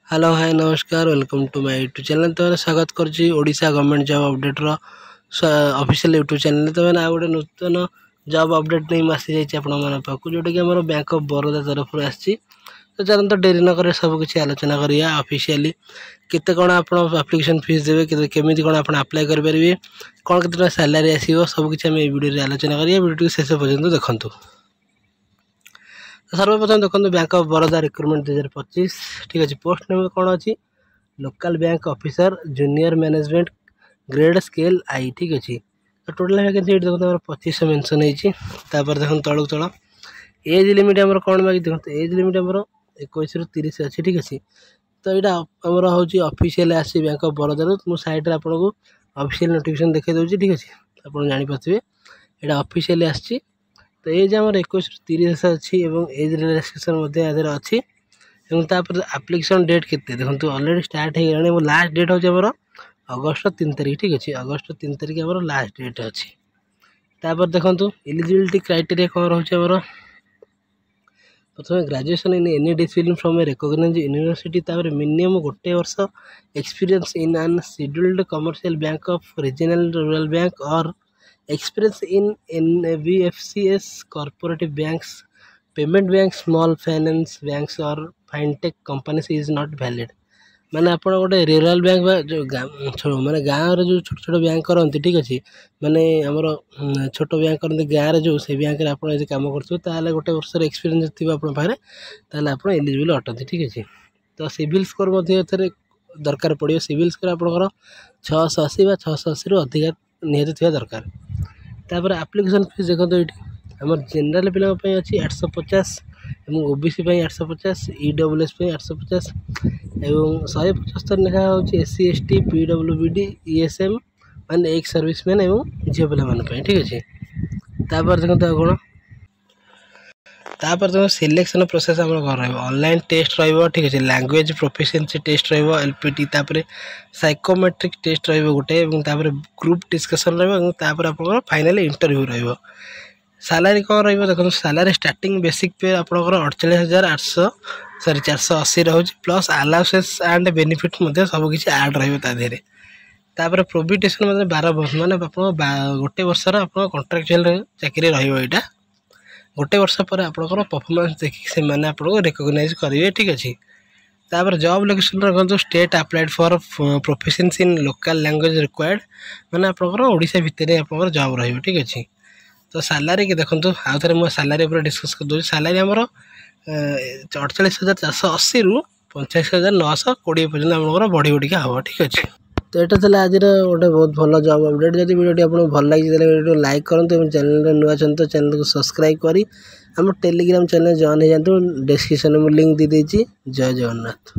Hello hi नमस्कार welcome to my YouTube channel. तो स्वागत करछि ओडिशा गवर्नमेंट जॉब अपडेट रो ऑफिशियल यूट्यूब चैनल। तो मैंने आ गोटे नूतन जॉब अपडेट नहीं आसी जाइए आपण मन पाक जोटा कि आम बैंक ऑफ बरोदा तरफ आसी। तो चलते डेरी न कर सब किसी आलोचना करिया ऑफिशियली केते कौन आप एप्लिकेशन फीस देवे केमी कौन आप अप्लाई करेंगे कौन के सैलरी आसो सब किसी आम वीडियो आलोचना करिया। वीडियो शेष पर्यंत देखूँ। सर्वप्रथम देखो बैंक ऑफ बरोदा रिक्रुटमेंट 2025 ठीक अच्छे। पोस्ट नेम कौन अच्छी local bank officer junior management grade scale I ठीक अच्छे। तो टोटाल वैकेंसी देखो 2500 मेंशन होती। देखो तलू तल एज लिमिट आम कौन बाकी देखो एज लिमिट आम 21 ରୁ 30 अच्छी ठीक अच्छे। तो यहाँ आमर हूँ ऑफिशियल आसी बैंक ऑफ बरोदा मुझे साइड आपको ऑफिशियल नोटिफिकेशन देखा दूसरी ठीक अच्छे। आप जानीपे यहाँ ऑफिशियल आसी। तो एज आम 21 ରୁ 30 अच्छी एज रिलैक्सेशन अच्छी। आप्लिकेसन डेट के देखो अलरेडी स्टार्ट हो लास्ट डेट हूँ अगस्ट 3 तारिख ठीक अच्छे। अगस्ट 3 तारिख आम लास्ट डेट अच्छी। देखो एलिजिबिलिटी क्राइटेरिया कौन रोचे प्रथम graduation in any discipline from a recognised university minimum गोटे वर्ष experience in an scheduled commercial bank of regional rural bank और experience in NBFCs corporative banks payment banks small finance banks or fintech companies is not valid। माने आप गोटे rural bank जो माने गाँव जो छोट छोट बैंक करते ठीक अच्छे माने आमर छोट बैंक करते गाँव जो से बैंक आप कम कर गोटे वर्ष एक्सपीरियंस थी आप एलिजिबल अटंती ठीक अच्छे। तो सिविल स्कोर दरकार पड़ो सिविल स्कोर आप 680 व 680 ରୁ अधिक निहत थी दरकार। तापर एप्लिकेशन फीस देखो ये आम जेनराल पे अच्छी 850 और ओबीसी 850 EWS 850 और 175 लेखा हूँ SC ST PWBD ESM माने एक सर्विसमैन और झील पे ठीक अच्छे। देखो कौन देखो सिलेक्शन प्रोसेस आम कौन ऑनलाइन टेस्ट ठीक अच्छे। Language proficiency test LPT psychometric test गोटे ग्रुप डिस्कशन आप फाइनल इंटरव्यू सैलरी कौन देखो सैलरी स्टार्टिंग बेसिक पे आप 48,800 सॉरी 480 रोचे प्लस अलाउंसेस एंड बेनिफिट सब किसी ऐड रही। प्रोविटेशन 12 वर्ष माने गोटे वर्षर आप कॉन्ट्रैक्चुअल चाकरी रहा गोटे वर्ष पर आपंकर परफॉर्मेंस देखिए से मैंने आपको रिकॉग्नाइज करेंगे ठीक अच्छे। जॉब लोकेशन रखते state applied for proficiency in local language required माने आपंकर ओडिशा भितर आप जॉब रही ठीक अच्छे। तो सैलरी के देखो आउ थे मुझे सैलरी पर डिस्कस कर दूसरी सैलरी आमर 48,480 ରୁ 85,920 पर्यटन आप बढ़ी बढ़िया हम ठीक अच्छे। तो यहाँ था आज गोटे बहुत भल जॉब अपडेट। जब वीडियो आपको भल लगी वीडियो लाइक करूँ चैनल नुआ तो चैनल को सब्सक्राइब करी आम टेलीग्राम चैनल जॉइन हो जातु। डिस्क्रिप्शन में लिंक दी देती। जय जगन्नाथ।